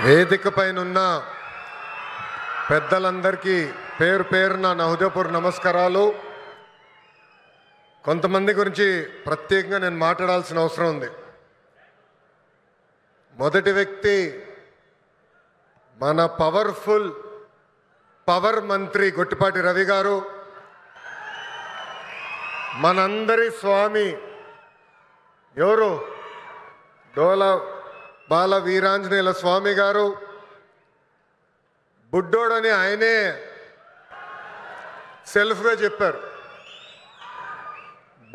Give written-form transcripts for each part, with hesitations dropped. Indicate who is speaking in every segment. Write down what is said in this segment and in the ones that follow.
Speaker 1: వేదిక పైనున్న పెద్దలందరికీ పేరు పేరున నా హృదయపూర్వక నమస్కారాలు. కొంతమంది గురించి ప్రత్యేకంగా నేను మాట్లాడాల్సిన అవసరం ఉంది. మొదటి వ్యక్తి మన పవర్ మంత్రి గొట్టిపాటి రవి గారు, మనందరి స్వామి ఎవరు డోల బాల వీరాంజనేయుల స్వామి గారు. బుడ్డోడని ఆయనే సెల్ఫ్గా చెప్పారు.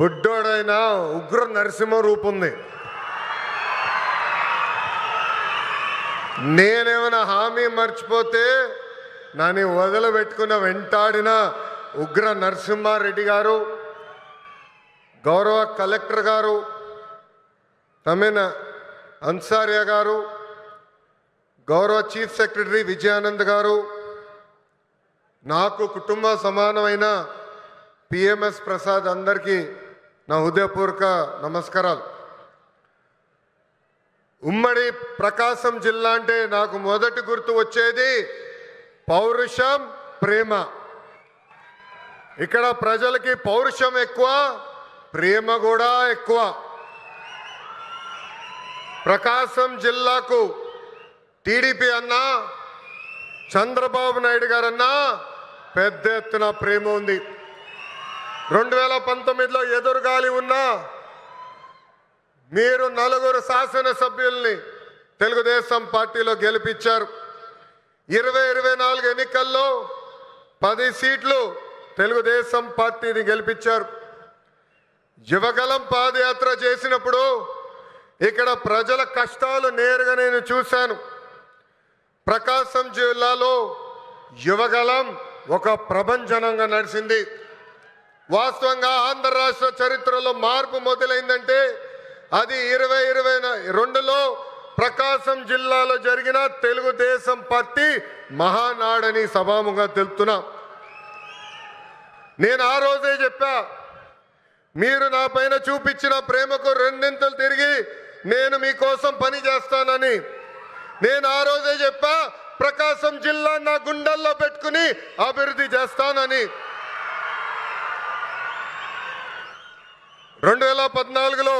Speaker 1: బుడ్డోడైనా ఉగ్ర నరసింహ రూపం ఉంది. నేనేమైనా హామీ మర్చిపోతే నన్ను వదిలిపెట్టుకున్న వెంటాడిన ఉగ్ర నరసింహారెడ్డి గారు, గౌరవ కలెక్టర్ గారు తమిన అన్సారియా గారు, గౌరవ చీఫ్ సెక్రటరీ విజయానంద్ గారు, నాకు కుటుంబ సమానమైన పిఎంఎస్ ప్రసాద్, అందరికీ నా హృదయపూర్వక నమస్కారాలు. ఉమ్మడి ప్రకాశం జిల్లా అంటే నాకు మొదటి గుర్తు వచ్చేది పౌరుషం, ప్రేమ. ఇక్కడ ప్రజలకి పౌరుషం ఎక్కువ, ప్రేమ కూడా ఎక్కువ. ప్రకాశం జిల్లాకు టీడీపీ అన్నా, చంద్రబాబు నాయుడు గారన్నా పెద్ద ఎత్తున ప్రేమ ఉంది. 2019లో ఎదురుగాలి ఉన్నా మీరు 4 శాసనసభ్యుల్ని తెలుగుదేశం పార్టీలో గెలిపించారు. 2024 ఎన్నికల్లో 10 సీట్లు తెలుగుదేశం పార్టీని గెలిపించారు. యువగలం పాదయాత్ర చేసినప్పుడు ఇక్కడ ప్రజల కష్టాలు నేరుగా నేను చూశాను. ప్రకాశం జిల్లాలో యువగలం ఒక ప్రభంజనంగా నడిచింది. వాస్తవంగా ఆంధ్ర రాష్ట్ర చరిత్రలో మార్పు మొదలైందంటే అది 2022లో ప్రకాశం జిల్లాలో జరిగిన తెలుగుదేశం పార్టీ మహానాడని సభాముగా తెలుపుతున్నా. నేను ఆ రోజే చెప్పా, మీరు నా పైన చూపించిన ప్రేమకు రెండింతలు తిరిగి నేను మీకోసం పని చేస్తానని. నేను ఆ రోజే చెప్పా, ప్రకాశం జిల్లా నా గుండెల్లో పెట్టుకుని అభివృద్ధి చేస్తానని. 2014లో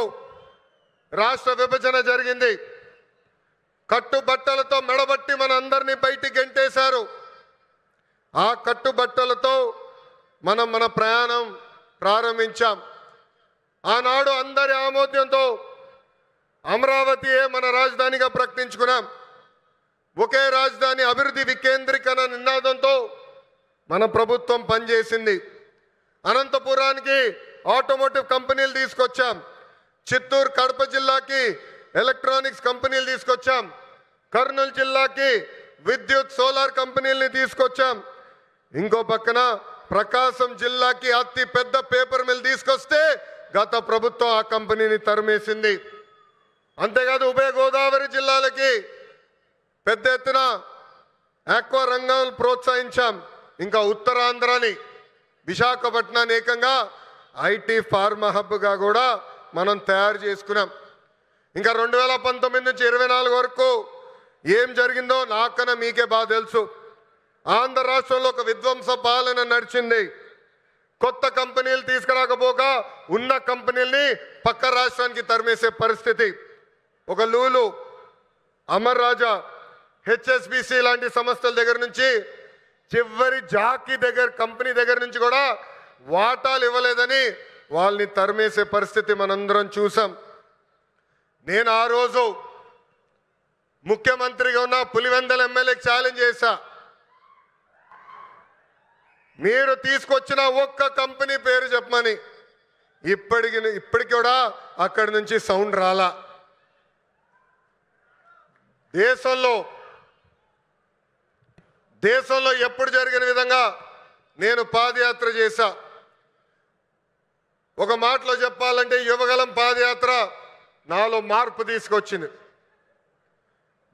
Speaker 1: రాష్ట్ర విభజన జరిగింది. కట్టుబట్టలతో మెడబట్టి మన అందరినీ బయటికి గెంటేశారు. ఆ కట్టుబట్టలతో మన ప్రయాణం ప్రారంభించాం. ఆనాడు అందరి ఆమోద్యంతో అమరావతియే మన రాజధానిగా ప్రకటించుకున్నాం. ఒకే రాజధాని, అభివృద్ధి వికేంద్రీకరణ నినాదంతో మన ప్రభుత్వం పనిచేసింది. అనంతపురానికి ఆటోమోటివ్ కంపెనీలు తీసుకొచ్చాం. చిత్తూరు, కడప జిల్లాకి ఎలక్ట్రానిక్స్ కంపెనీలు తీసుకొచ్చాం. కర్నూలు జిల్లాకి విద్యుత్, సోలార్ కంపెనీలని తీసుకొచ్చాం. ఇంకో పక్కన ప్రకాశం జిల్లాకి అతి పెద్ద పేపర్ మిల్ తీసుకొస్తే గత ప్రభుత్వం ఆ కంపెనీని తరిమేసింది. అంతేకాదు ఉభయ గోదావరి జిల్లాలకి పెద్ద ఎత్తున ఆక్వా రంగాలను ప్రోత్సహించాం. ఇంకా ఉత్తరాంధ్రని, విశాఖపట్నాన్ని ఏకంగా ఐటీ ఫార్మా హబ్గా కూడా మనం తయారు చేసుకున్నాం. ఇంకా 2019 నుంచి 24 వరకు ఏం జరిగిందో నాకన్నా మీకే బాగా తెలుసు. ఆంధ్ర రాష్ట్రంలో ఒక విధ్వంస పాలన నడిచింది. కొత్త కంపెనీలు తీసుకురాకపోగా ఉన్న కంపెనీల్ని పక్క రాష్ట్రానికి తరిమేసే పరిస్థితి. ఒక లూలు, అమర్ రాజా, హెచ్ఎస్బిసి లాంటి సంస్థల దగ్గర నుంచి చివరి జాకీ కంపెనీ దగ్గర నుంచి కూడా వాటాలు ఇవ్వలేదని వాళ్ళని తరిమేసే పరిస్థితి మనందరం చూసాం. నేను ఆ రోజు ముఖ్యమంత్రిగా ఉన్న పులివెందల ఎమ్మెల్యేకి ఛాలెంజ్ చేశా, మీరు తీసుకొచ్చిన ఒక్క కంపెనీ పేరు చెప్పమని. ఇప్పటికి కూడా అక్కడి నుంచి సౌండ్ రాలా. దేశంలో ఎప్పుడు జరిగిన విధంగా నేను పాదయాత్ర చేశా. ఒక మాటలో చెప్పాలంటే యువగలం పాదయాత్ర నాలో మార్పు తీసుకొచ్చింది.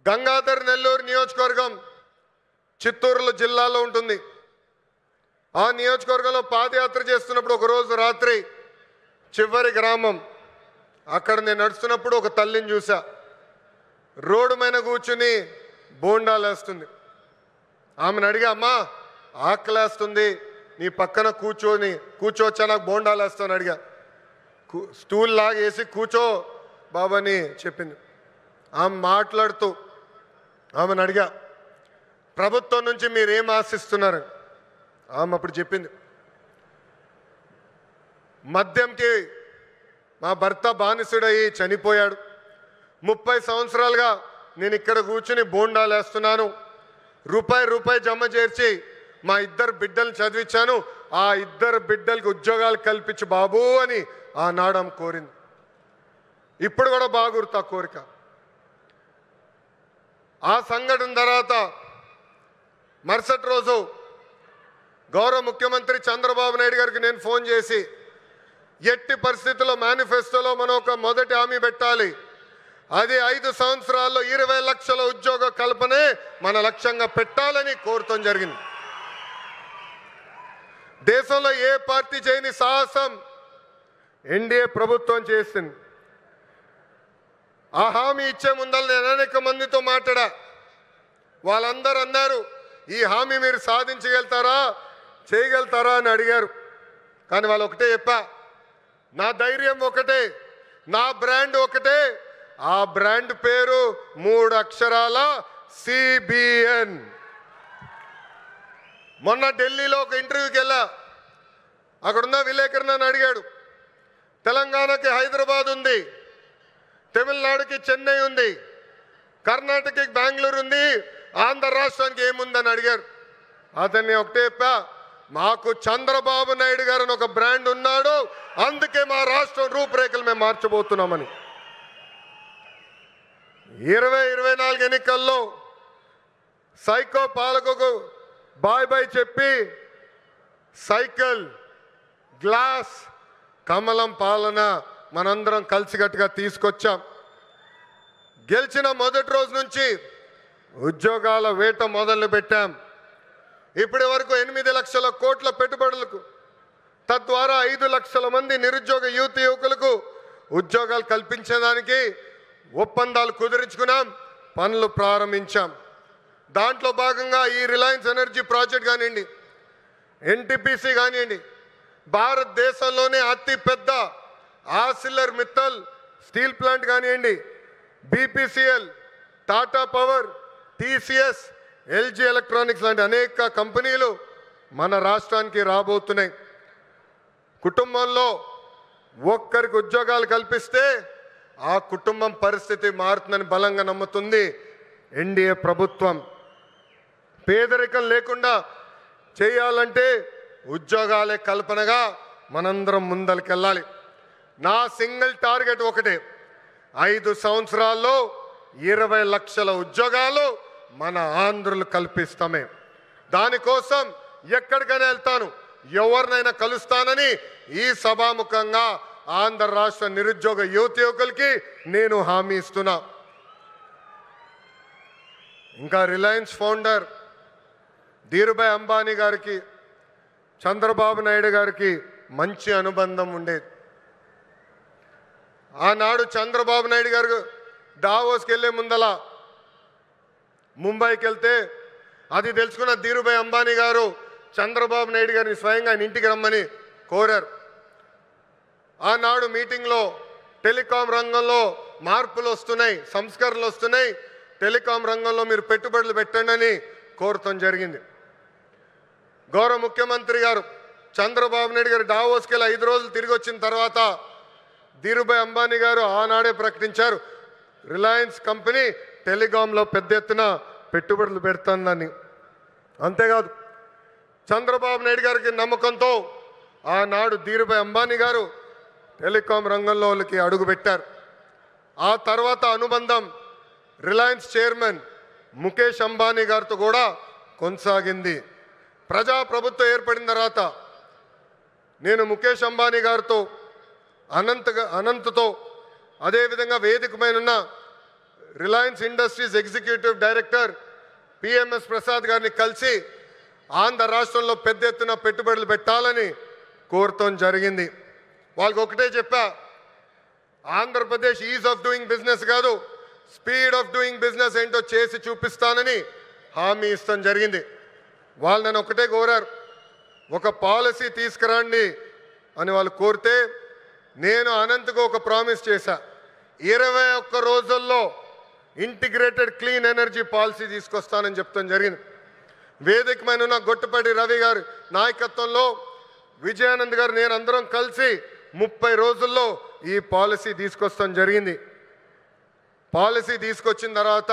Speaker 1: గంగాధర్ నెల్లూరు నియోజకవర్గం చిత్తూరు జిల్లాలో ఉంటుంది. ఆ నియోజకవర్గంలో పాదయాత్ర చేస్తున్నప్పుడు ఒకరోజు రాత్రి చివరి గ్రామం అక్కడ నేను నడుస్తున్నప్పుడు ఒక తల్లిని చూసా. రోడ్డు మీద కూర్చుని బోండాలు వేస్తుంది. ఆమెను అడిగా, అమ్మా ఆకలేస్తుంది, నీ పక్కన కూర్చోవచ్చా, నాకు బోండాలు వేస్తాను అడిగా. స్టూల్ లాగేసి కూర్చో బాబాని చెప్పింది. ఆమె మాట్లాడుతూ ఆమెను అడిగా, ప్రభుత్వం నుంచి మీరేం ఆశిస్తున్నారు? ఆమె అప్పుడు చెప్పింది, మద్యంకి మా భర్త బానిసుడయ్యి చనిపోయాడు, 30 సంవత్సరాలుగా నేను ఇక్కడ కూర్చుని బోండాలు వేస్తున్నాను, రూపాయి జమ చేర్చి మా 2 బిడ్డలు చదివించాను, ఆ 2 బిడ్డలకి ఉద్యోగాలు కల్పించు బాబు అని ఆనాడు ఆమె కోరింది. ఇప్పుడు కూడా బాగుర్తా కోరిక. ఆ సంఘటన తర్వాత మరుసటి రోజు గౌరవ ముఖ్యమంత్రి చంద్రబాబు నాయుడు గారికి నేను ఫోన్ చేసి, ఎట్టి పరిస్థితుల్లో మేనిఫెస్టోలో మనం ఒక మొదటి హామీ పెట్టాలి, అది 5 సంవత్సరాల్లో 20 లక్షల ఉద్యోగ కల్పనే మన లక్ష్యంగా పెట్టాలని కోరటం జరిగింది. దేశంలో ఏ పార్టీ చేయని సాహసం ఎన్డీఏ ప్రభుత్వం చేసింది. ఆ హామీ ఇచ్చే ముందర నేను అనేక మందితో మాట్లాడా. వాళ్ళందరూ అన్నారు, ఈ హామీ మీరు సాధించగలుగుతారా, చేయగలుగుతారా అని అడిగారు. కానీ వాళ్ళు ఒకటే చెప్పా, నా ధైర్యం ఒకటే, నా బ్రాండ్ ఒకటే, ఆ బ్రాండ్ పేరు 3 అక్షరాల సిబిఎన్. మొన్న ఢిల్లీలో ఒక ఇంటర్వ్యూకి వెళ్ళా. అక్కడున్న విలేకరు నన్ను అడిగాడు, తెలంగాణకి హైదరాబాద్ ఉంది, తమిళనాడుకి చెన్నై ఉంది, కర్ణాటకకి బెంగళూరు ఉంది, ఆంధ్ర రాష్ట్రానికి ఏముందని అడిగారు. అతన్ని ఒకటే చెప్పా, మాకు చంద్రబాబు నాయుడు గారు అని ఒక బ్రాండ్ ఉన్నాడు, అందుకే మా రాష్ట్రం రూపురేఖలు మేము మార్చబోతున్నామని. 2024 ఎన్నికల్లో సైకో పాలకుకు బాయ్ చెప్పి సైకిల్, గ్లాస్, కమలం పాలన మనందరం కలిసికట్టుగా తీసుకొచ్చాం. గెలిచిన మొదటి రోజు నుంచి ఉద్యోగాల వేట మొదలు పెట్టాం. ఇప్పటి వరకు 8 లక్షల కోట్ల పెట్టుబడులకు, తద్వారా 5 లక్షల మంది నిరుద్యోగ యువకులకు ఉద్యోగాలు కల్పించడానికి ఒప్పందాలు కుదిరించుకున్నాం, పనులు ప్రారంభించాం. దాంట్లో భాగంగా ఈ రిలయన్స్ ఎనర్జీ ప్రాజెక్ట్ కానివ్వండి, ఎన్టీపీసీ కానివ్వండి, భారతదేశంలోనే అతిపెద్ద ఆర్సిలర్ మిత్తల్ స్టీల్ ప్లాంట్ కానివ్వండి, BPCL, Tata power, TCS, LG electronics లాంటి అనేక కంపెనీలు మన రాష్ట్రానికి రాబోతున్నాయి. కుటుంబంలో ఒక్కరికి ఉద్యోగాలు కల్పిస్తే ఆ కుటుంబం పరిస్థితి మారుతుందని బలంగా నమ్ముతుంది ఎన్డీఏ ప్రభుత్వం. పేదరికం లేకుండా చేయాలంటే ఉద్యోగాలే కల్పనగా మనందరం ముందరికెళ్ళాలి. నా సింగిల్ టార్గెట్ ఒకటే, 5 సంవత్సరాల్లో 20 లక్షల ఉద్యోగాలు మన ఆంధ్రులు కల్పిస్తామే. దానికోసం ఎక్కడికైనా వెళ్తాను, ఎవరినైనా కలుస్తానని ఈ సభాముఖంగా ఆంధ్ర రాష్ట్ర నిరుద్యోగ యువకులకి నేను హామీ ఇస్తున్నా. ఇంకా రిలయన్స్ ఫౌండర్ ధీరుభాయ్ అంబానీ గారికి చంద్రబాబు నాయుడు గారికి మంచి అనుబంధం ఉండేది. ఆనాడు చంద్రబాబు నాయుడు గారు దావోస్కి వెళ్ళే ముందల ముంబైకి వెళ్తే అది తెలుసుకున్న ధీరుభాయ్ అంబానీ గారు చంద్రబాబు నాయుడు గారిని స్వయంగా ఆయన ఇంటికి రమ్మని కోరారు. ఆనాడు మీటింగ్లో టెలికాం రంగంలో మార్పులు వస్తున్నాయి, సంస్కరణలు వస్తున్నాయి, టెలికాం రంగంలో మీరు పెట్టుబడులు పెట్టండి అని కోరటం జరిగింది. గౌరవ ముఖ్యమంత్రి గారు చంద్రబాబు నాయుడు గారు డావోస్కి వెళ్ళి 5 రోజులు తిరిగి వచ్చిన తర్వాత ధీరుభాయ్ అంబానీ గారు ఆనాడే ప్రకటించారు, రిలయన్స్ కంపెనీ టెలికాంలో పెద్ద ఎత్తున పెట్టుబడులు పెడుతుందని. అంతేకాదు చంద్రబాబు నాయుడు గారికి నమ్మకంతో ఆనాడు ధీరుభాయ్ అంబానీ గారు టెలికాం రంగంలోకి అడుగుపెట్టారు. ఆ తర్వాత అనుబంధం రిలయన్స్ చైర్మన్ ముఖేష్ అంబానీ గారితో కూడా కొనసాగింది. ప్రజాప్రభుత్వం ఏర్పడిన తర్వాత నేను ముఖేష్ అంబానీ గారితో అనంత్తో అదేవిధంగా వేదిక పైన ఉన్న Reliance industries executive director PMS Prasad గారిని కలిసి ఆంధ్ర రాష్ట్రంలో పెద్ద ఎత్తున పెట్టుబడులు పెట్టాలని కోరటం జరిగింది. వాళ్ళకి ఒకటే చెప్పా, Andhra Pradesh is of doing business కాదు, స్పీడ్ ఆఫ్ డూయింగ్ బిజినెస్ ఏంటో చేసి చూపిస్తానని హామీ ఇస్తాం జరిగింది. వాళ్ళు నన్ను ఒకటే కోరారు, ఒక పాలసీ తీసుకురండి అని వాళ్ళు కోరితే నేను అనంతకు ఒక ప్రామిస్ చేశా, 21 రోజుల్లో ఇంటిగ్రేటెడ్ క్లీన్ ఎనర్జీ పాలసీ తీసుకొస్తానని చెప్తాం జరిగింది. వేదిక మీద ఉన్న గొట్టపాటి రవి గారి నాయకత్వంలో విజయానంద్ గారు నేను అందరం కలిసి 30 రోజుల్లో ఈ పాలసీ తీసుకొస్తాం జరిగింది. పాలసీ తీసుకొచ్చిన తర్వాత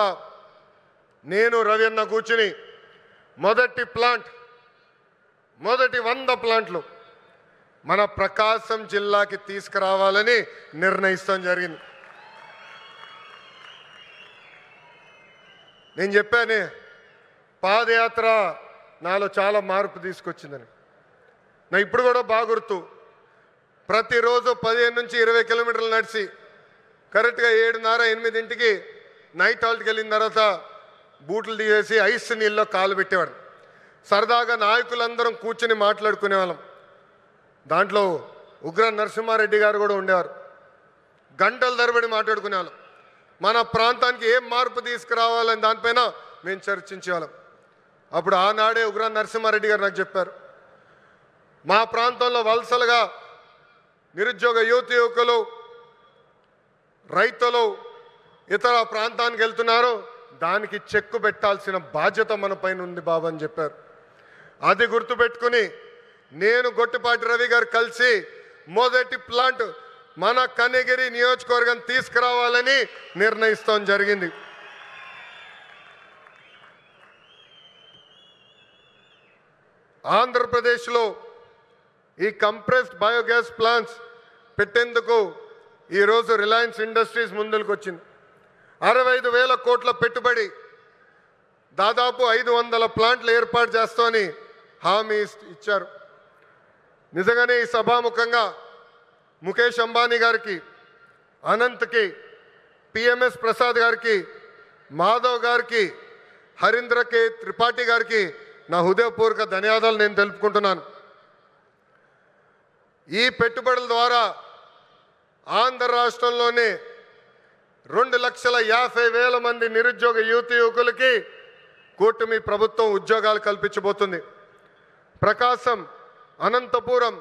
Speaker 1: నేను రవి అన్న కూర్చుని మొదటి 100 ప్లాంట్లు మన ప్రకాశం జిల్లాకి తీసుకురావాలని నిర్ణయిస్తాం జరిగింది. నేను చెప్పానే పాదయాత్ర నాలో చాలా మార్పు తీసుకొచ్చిందని. నా ఇప్పుడు కూడా బాగా గుర్తు, ప్రతిరోజు 15 నుంచి 20 కిలోమీటర్లు నడిచి కరెక్ట్గా 7:30-8ంటికి నైట్ హాల్ట్కి వెళ్ళిన తర్వాత బూట్లు తీసేసి ఐస్ నీళ్ళలో కాలు పెట్టేవాడు. సరదాగా నాయకులందరం కూర్చొని మాట్లాడుకునేవాళ్ళం. దాంట్లో ఉగ్ర నరసింహారెడ్డి గారు కూడా ఉండేవారు. గంటల తరబడి మాట్లాడుకునేవాళ్ళం. మన ప్రాంతానికి ఏం మార్పు తీసుకురావాలని దానిపైన మేము చర్చించేవాళ్ళం. అప్పుడు ఆనాడే ఉగ్ర నరసింహారెడ్డి గారు నాకు చెప్పారు, మా ప్రాంతంలో వలసలుగా నిరుద్యోగ యువకులు రైతులు ఇతర ప్రాంతానికి వెళ్తున్నారు, దానికి చెక్కు పెట్టాల్సిన బాధ్యత మన పైన ఉంది బాబు అని చెప్పారు. అది గుర్తుపెట్టుకుని నేను గొట్టిపాటి రవి గారు కలిసి మొదటి ప్లాంట్ మన కనిగిరి నియోజకవర్గం తీసుకురావాలని నిర్ణయిస్తాం జరిగింది. ఆంధ్రప్రదేశ్లో ఈ కంప్రెస్డ్ బయోగ్యాస్ ప్లాంట్స్ పెట్టేందుకు ఈరోజు రిలయన్స్ ఇండస్ట్రీస్ ముందుకు వచ్చింది. 65,000 కోట్ల పెట్టుబడి, దాదాపు 500 ప్లాంట్లు ఏర్పాటు చేస్తామని హామీ ఇచ్చారు. నిజంగానే ఈ సభాముఖంగా ముఖేష్ అంబానీ గారికి, అనంత్కి, పిఎంఎస్ ప్రసాద్ గారికి, మాధవ్ గారికి, హరీంద్ర కే త్రిపాఠి గారికి నా హృదయపూర్వక ధన్యవాదాలు నేను తెలుపుకుంటున్నాను. ఈ పెట్టుబడుల ద్వారా ఆంధ్ర రాష్ట్రంలోనే 2,50,000 మంది నిరుద్యోగ యువకులకి కూటమి ప్రభుత్వం ఉద్యోగాలు కల్పించబోతుంది. ప్రకాశం, అనంతపురం,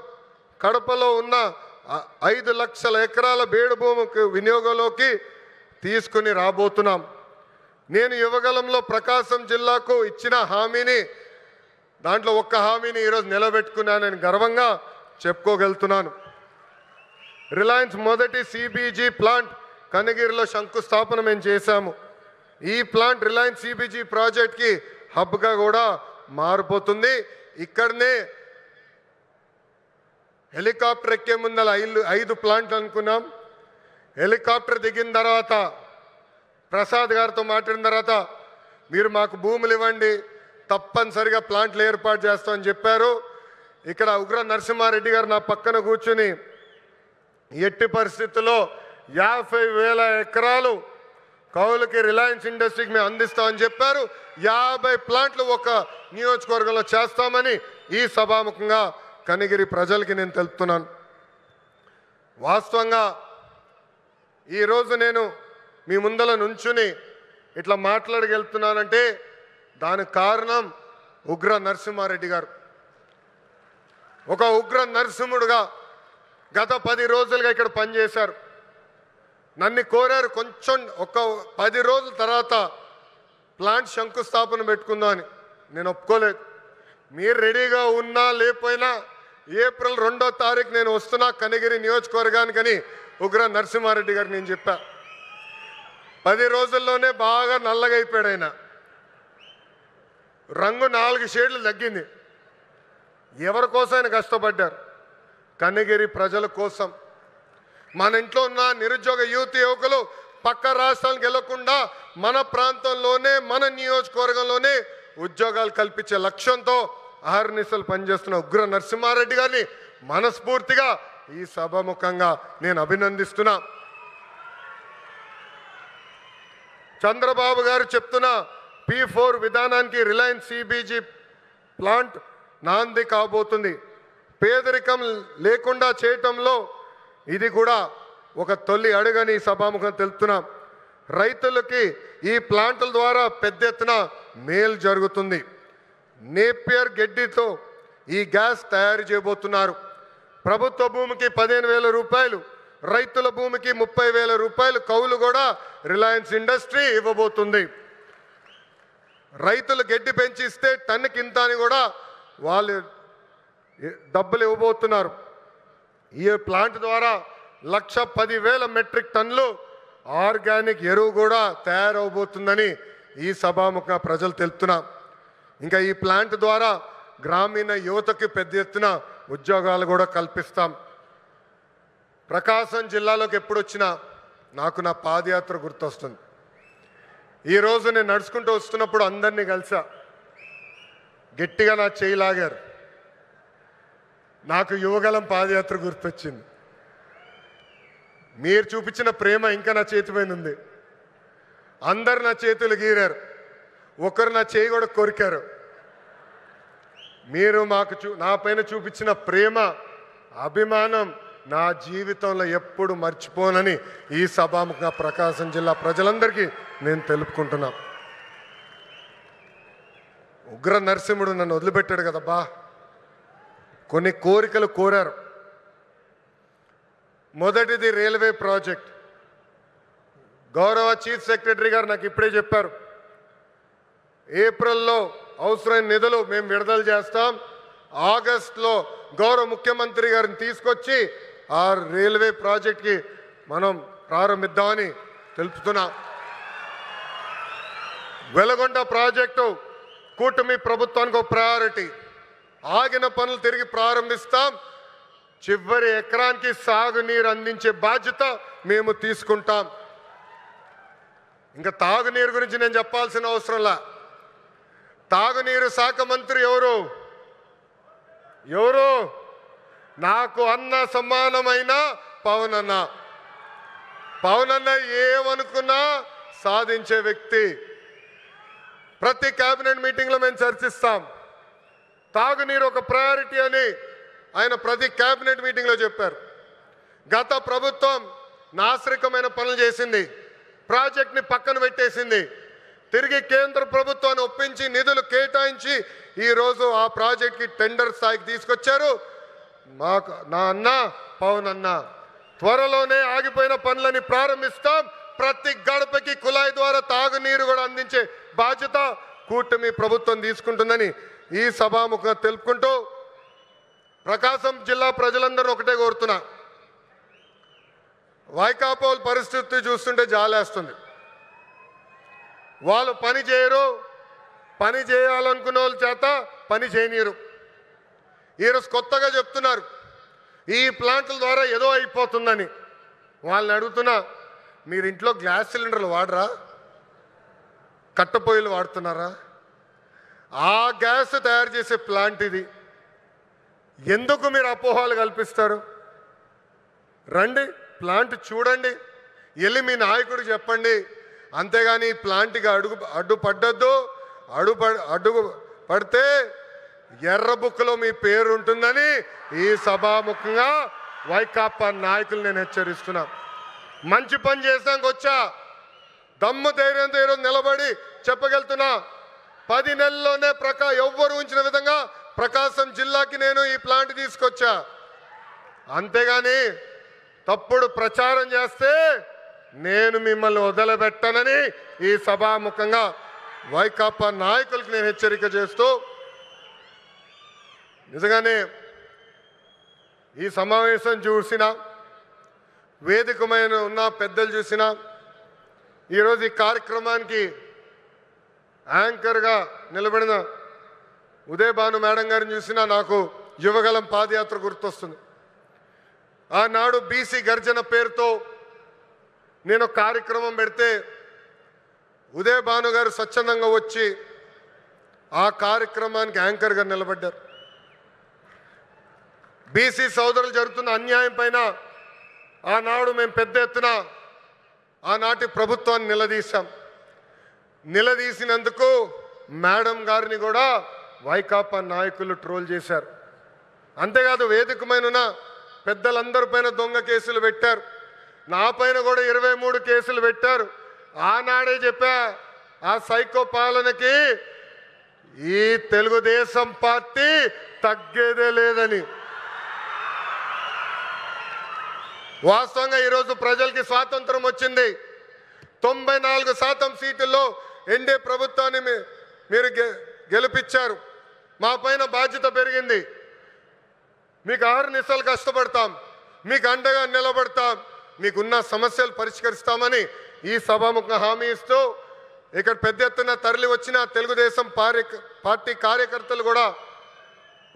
Speaker 1: కడపలో ఉన్న 5 లక్షల ఎకరాల బేడు భూమికి వినియోగంలోకి తీసుకుని రాబోతున్నాం. నేను యువగలంలో ప్రకాశం జిల్లాకు ఇచ్చిన హామీని, దాంట్లో ఒక్క హామీని ఈరోజు నిలబెట్టుకున్నానని గర్వంగా చెప్పుకోగలుగుతున్నాను. రిలయన్స్ మొదటి సిబిజీ ప్లాంట్ కనగిరిలో శంకుస్థాపన మేము చేశాము. ఈ ప్లాంట్ రిలయన్స్ సిబిజీ ప్రాజెక్ట్కి హబ్గా కూడా మారిపోతుంది. ఇక్కడనే హెలికాప్టర్ ఎక్కే ముందల 5 ప్లాంట్లు అనుకున్నాం. హెలికాప్టర్ దిగిన తర్వాత ప్రసాద్ గారితో మాట్లాడిన తర్వాత మీరు మాకు భూములు ఇవ్వండి, తప్పనిసరిగా ప్లాంట్లు ఏర్పాటు చేస్తామని చెప్పారు. ఇక్కడ ఉగ్ర నరసింహారెడ్డి గారు నా పక్కన కూర్చుని ఎట్టి పరిస్థితుల్లో 50,000 ఎకరాలు కౌలుకి రిలయన్స్ ఇండస్ట్రీకి మేము అందిస్తామని చెప్పారు. 50 ప్లాంట్లు ఒక నియోజకవర్గంలో చేస్తామని ఈ సభాముఖంగా కనిగిరి ప్రజలకి నేను తెలుపుతున్నాను. వాస్తవంగా ఈరోజు నేను మీ ముందల నుంచుని ఇట్లా మాట్లాడగలుగుతున్నానంటే దానికి కారణం ఉగ్ర నరసింహారెడ్డి గారు. ఒక ఉగ్ర నరసింహుడుగా గత 10 రోజులుగా ఇక్కడ పనిచేశారు. నన్ను కోరారు కొంచెం ఒక 10 రోజుల తర్వాత ప్లాంట్ శంకుస్థాపన పెట్టుకుందామని. నేను ఒప్పుకోలేదు. మీరు రెడీగా ఉన్నా లేకపోయినా ఏప్రిల్ 2వ తారీఖు నేను వస్తున్నా కనిగిరి నియోజకవర్గానికని ఉగ్ర నరసింహారెడ్డి గారికి నేను చెప్పా. 10 రోజుల్లోనే బాగా నల్లగా అయిపోయాడు ఆయన. రంగు 4 షేడ్లు తగ్గింది. ఎవరి కోసం ఆయన కష్టపడ్డారు? కనిగిరి ప్రజల కోసం. మన ఇంట్లో ఉన్న నిరుద్యోగ యువకులు పక్క రాష్ట్రాలకు వెళ్లకుండా మన ప్రాంతంలోనే మన నియోజకవర్గంలోనే ఉద్యోగాలు కల్పించే లక్ష్యంతో అహర్నిశలు పనిచేస్తున్న ఉగ్ర నరసింహారెడ్డి గారిని మనస్ఫూర్తిగా ఈ సభాముఖంగా నేను అభినందిస్తున్నా. చంద్రబాబు గారు చెప్తున్న P4 విధానానికి రిలయన్స్ సిబిజీ ప్లాంట్ నాంది కాబోతుంది. పేదరికం లేకుండా చేయటంలో ఇది కూడా ఒక తొలి అడుగని సభాముఖం తెలుపుతున్నాం. రైతులకి ఈ ప్లాంట్ల ద్వారా పెద్ద ఎత్తున మేలు జరుగుతుంది. నేపియర్ గడ్డితో ఈ గ్యాస్ తయారు చేయబోతున్నారు. ప్రభుత్వ భూమికి 15,000 రూపాయలు, రైతుల భూమికి 30,000 రూపాయలు కౌలు కూడా రిలయన్స్ ఇండస్ట్రీ ఇవ్వబోతుంది. రైతులు గడ్డి పెంచి ఇస్తే టన్నుకి ఇంత అని కూడా వాళ్ళు డబ్బులు ఇవ్వబోతున్నారు. ఈ ప్లాంట్ ద్వారా 1,10,000 మెట్రిక్ టన్నులు ఆర్గానిక్ ఎరువు కూడా తయారవబోతుందని ఈ సభాముఖ ప్రజలు తెలుపుతున్నా. ఇంకా ఈ ప్లాంట్ ద్వారా గ్రామీణ యువతకి పెద్ద ఎత్తున ఉద్యోగాలు కూడా కల్పిస్తాం. ప్రకాశం జిల్లాలోకి ఎప్పుడు వచ్చినా నాకు నా పాదయాత్ర గుర్తొస్తుంది. ఈరోజు నేను నడుచుకుంటూ వస్తున్నప్పుడు అందరినీ కలిసా, గట్టిగా నా చేయి లాగారు. నాకు యువగలం పాదయాత్ర గుర్తొచ్చింది. మీరు చూపించిన ప్రేమ ఇంకా నా చేతి పైన ఉంది. అందరు నా చేతులు గీరారు, ఒకరు నా చేయి కూడా కొరికారు. మీరు మాకు నా పైన చూపించిన ప్రేమ, అభిమానం నా జీవితంలో ఎప్పుడు మర్చిపోనని ఈ సభాముఖ ప్రకాశం జిల్లా ప్రజలందరికీ నేను తెలుపుకుంటున్నా. ఉగ్ర నరసింహుడు నన్ను వదిలిపెట్టాడు కదబ్బా. కొన్ని కోరికలు కోరారు. మొదటిది రైల్వే ప్రాజెక్ట్. గౌరవ చీఫ్ సెక్రటరీ గారు నాకు ఇప్పుడే చెప్పారు, ఏప్రిల్లో అవసరమైన నిధులు మేము విడుదల చేస్తాం, ఆగస్టులో గౌరవ ముఖ్యమంత్రి గారిని తీసుకొచ్చి ఆ రైల్వే ప్రాజెక్ట్కి మనం ప్రారంభిద్దామని తెలుపుతున్నాం. వెలగొండ ప్రాజెక్టు కూటమి ప్రభుత్వానికి ఒక ప్రయారిటీ. ఆగిన పనులు తిరిగి ప్రారంభిస్తాం. చివరి ఎకరానికి సాగునీరు అందించే బాధ్యత మేము తీసుకుంటాం. ఇంకా తాగునీరు గురించి నేను చెప్పాల్సిన అవసరంలా. తాగునీరు శాఖ మంత్రి ఎవరు? నాకు అన్న సమానమైన పవన్ అన్న. పవన్ అన్న ఏమనుకున్నా సాధించే వ్యక్తి. ప్రతి కేబినెట్ మీటింగ్లో మేము చర్చిస్తాం. తాగునీరు ఒక ప్రయారిటీ అని ఆయన ప్రతి కేబినెట్ మీటింగ్లో చెప్పారు. గత ప్రభుత్వం నాశరికమైన పనులు చేసింది, ప్రాజెక్ట్ని పక్కన పెట్టేసింది. తిరిగి కేంద్ర ప్రభుత్వాన్ని ఒప్పించి నిధులు కేటాయించి ఈరోజు ఆ ప్రాజెక్ట్కి టెండర్ స్థాయికి తీసుకొచ్చారు. నా అన్న పవన్ అన్న త్వరలోనే ఆగిపోయిన పనులని ప్రారంభిస్తాం. ప్రతి గడపకి కుళాయి ద్వారా తాగునీరు కూడా అందించే బాధ్యత కూటమి ప్రభుత్వం తీసుకుంటుందని ఈ సభాముఖంగా తెలుపుకుంటూ ప్రకాశం జిల్లా ప్రజలందరూ ఒకటే కోరుతున్నా. వైకాపోల్ పరిస్థితి చూస్తుంటే జాలేస్తుంది. వాళ్ళు పని చేయరు, పని చేయాలనుకునే వాళ్ళ చేత పని చేయనీరు. ఈరోజు కొత్తగా చెప్తున్నారు ఈ ప్లాంట్ల ద్వారా ఏదో అయిపోతుందని. వాళ్ళని అడుగుతున్నా, మీరు ఇంట్లో గ్యాస్ సిలిండర్లు వాడరా? కట్టెపొయ్యిలు వాడుతున్నారా? ఆ గ్యాస్ తయారు చేసే ప్లాంట్ ఇది. ఎందుకు మీరు అపోహలు కల్పిస్తారు? రండి, ప్లాంట్ చూడండి, వెళ్ళి మీ నాయకుడు చెప్పండి. అంతేగాని ఈ ప్లాంట్కి అడ్డు పడితే ఎర్ర బుక్లో మీ పేరు ఉంటుందని ఈ సభాముఖంగా వైకాపా నాయకులు నేను హెచ్చరిస్తున్నా. మంచి పని చేసాక వచ్చా, దమ్ము ధైర్యంతో ఈరోజు నిలబడి చెప్పగలుగుతున్నా. 10 నెలల్లోనే ఎవ్వరు ఉంచిన విధంగా ప్రకాశం జిల్లాకి నేను ఈ ప్లాంట్ తీసుకొచ్చా. అంతేగాని తప్పుడు ప్రచారం చేస్తే నేను మిమ్మల్ని వదిలిపెట్టనని ఈ సభాముఖంగా వైకాపా నాయకులకు నేను హెచ్చరిక చేస్తూ, నిజంగానే ఈ సమావేశం చూసిన వేదికమైన ఉన్న పెద్దలు చూసిన ఈరోజు ఈ కార్యక్రమానికి యాంకర్గా నిలబడిన ఉదయభాను మేడం గారిని చూసినా నాకు యువగలం పాదయాత్ర గుర్తొస్తుంది. ఆనాడు బీసీ గర్జన పేరుతో నేను కార్యక్రమం పెడితే ఉదయభాను గారు స్వచ్ఛందంగా వచ్చి ఆ కార్యక్రమానికి యాంకర్గా నిలబడ్డారు. బీసీ సోదరులు జరుగుతున్న అన్యాయం పైన ఆనాడు మేము పెద్ద ఎత్తున ఆనాటి ప్రభుత్వాన్ని నిలదీశాం. నిలదీసినందుకు మేడం గారిని కూడా వైకాపా నాయకులు ట్రోల్ చేశారు. అంతేకాదు వేదికమైన పెద్దలందరి పైన దొంగ కేసులు పెట్టారు. నా పైన కూడా 23 కేసులు పెట్టారు. ఆనాడే చెప్పా, ఆ సైకో పాలనకి ఈ తెలుగుదేశం పార్టీ తగ్గేదే లేదని. వాస్తవంగా ఈరోజు ప్రజలకి స్వాతంత్రం వచ్చింది. 94% సీటుల్లో ఎన్డీఏ ప్రభుత్వాన్ని మీరు గెలిపించారు. మా పైన బాధ్యత పెరిగింది. మీకు అహర్నిశలు కష్టపడతాం, మీకు అండగా నిలబడతాం, మీకున్న సమస్యలు పరిష్కరిస్తామని ఈ సభాముఖంగా హామీ ఇస్తూ ఇక్కడ పెద్ద ఎత్తున తరలి వచ్చిన తెలుగుదేశం పార్టీ కార్యకర్తలు కూడా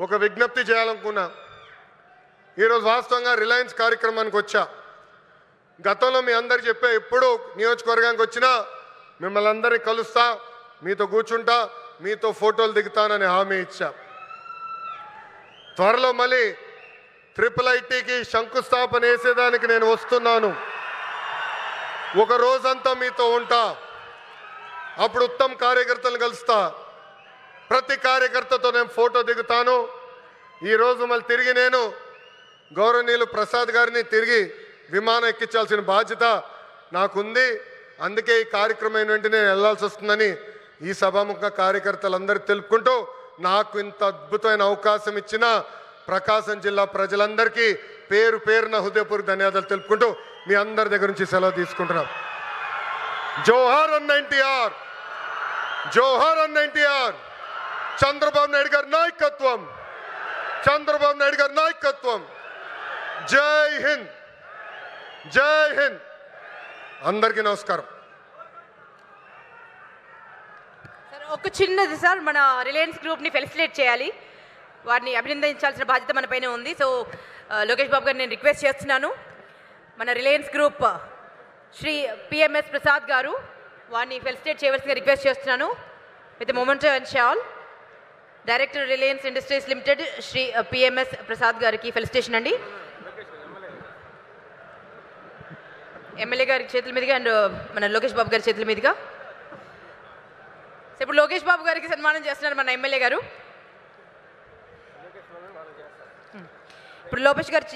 Speaker 1: ఒక విజ్ఞప్తి చేయాలనుకున్నా. ఈరోజు వాస్తవంగా రిలయన్స్ కార్యక్రమానికి వచ్చా. గతంలో మీ అందరికి చెప్పా, ఎప్పుడు నియోజకవర్గానికి వచ్చినా మిమ్మల్ని అందరినీ కలుస్తా, మీతో కూర్చుంటా, మీతో ఫోటోలు దిగుతానని హామీ ఇచ్చా. త్వరలో మళ్ళీ IIITకి శంకుస్థాపన వేసేదానికి నేను వస్తున్నాను. ఒక రోజంతా మీతో ఉంటా. అప్పుడు ఉత్తమ్ కార్యకర్తలను కలుస్తా. ప్రతి కార్యకర్తతో నేను ఫోటో దిగుతాను. ఈరోజు మళ్ళీ తిరిగి నేను గౌరవనీయులు ప్రసాద్ గారిని తిరిగి విమానం ఎక్కించాల్సిన బాధ్యత నాకుంది. అందుకే ఈ కార్యక్రమం వెంటనే వెళ్లాల్సి వస్తుందని ఈ సభాముఖ కార్యకర్తలందరూ తెలుపుకుంటూ, నాకు ఇంత అద్భుతమైన అవకాశం ఇచ్చిన ప్రకాశం జిల్లా ప్రజలందరికీ పేరు పేరున హృదయపూర్వక ధన్యవాదాలు తెలుపుకుంటూ మీ అందరి దగ్గర నుంచి సెలవు తీసుకుంటున్నాం. జోహార్ అన్న ఎన్టీఆర్, జోహార్ అన్న ఎన్టీఆర్. చంద్రబాబు నాయుడు గారి నాయకత్వం, చంద్రబాబు నాయుడు గారి నాయకత్వం. జై హింద్, జై హింద్. అందరికీ నమస్కారం.
Speaker 2: సార్ ఒక చిన్నది సార్, మన రిలయన్స్ గ్రూప్ని ఫెలిసిటేట్ చేయాలి, వారిని అభినందించాల్సిన బాధ్యత మన పైన ఉంది. సో లోకేష్ బాబు గారు నేను రిక్వెస్ట్ చేస్తున్నాను, మన Reliance group Shri PMS Prasad గారు వారిని ఫెలిసిటేట్ చేయవలసిందిగా రిక్వెస్ట్ చేస్తున్నాను. With memento and shawl director Reliance Industries Limited Shri PMS Prasad గారికి ఫెలిసిటేషన్ అండి. ఎమ్మెల్యే గారి చేతుల మీదుగా అండ్ మన లోకేష్ బాబు గారి చేతుల మీదుగా. ఇప్పుడు లోకేష్ బాబు గారికి సన్మానం చేస్తున్నారు మన ఎమ్మెల్యే గారు. ఇప్పుడు లోకేష్ గారు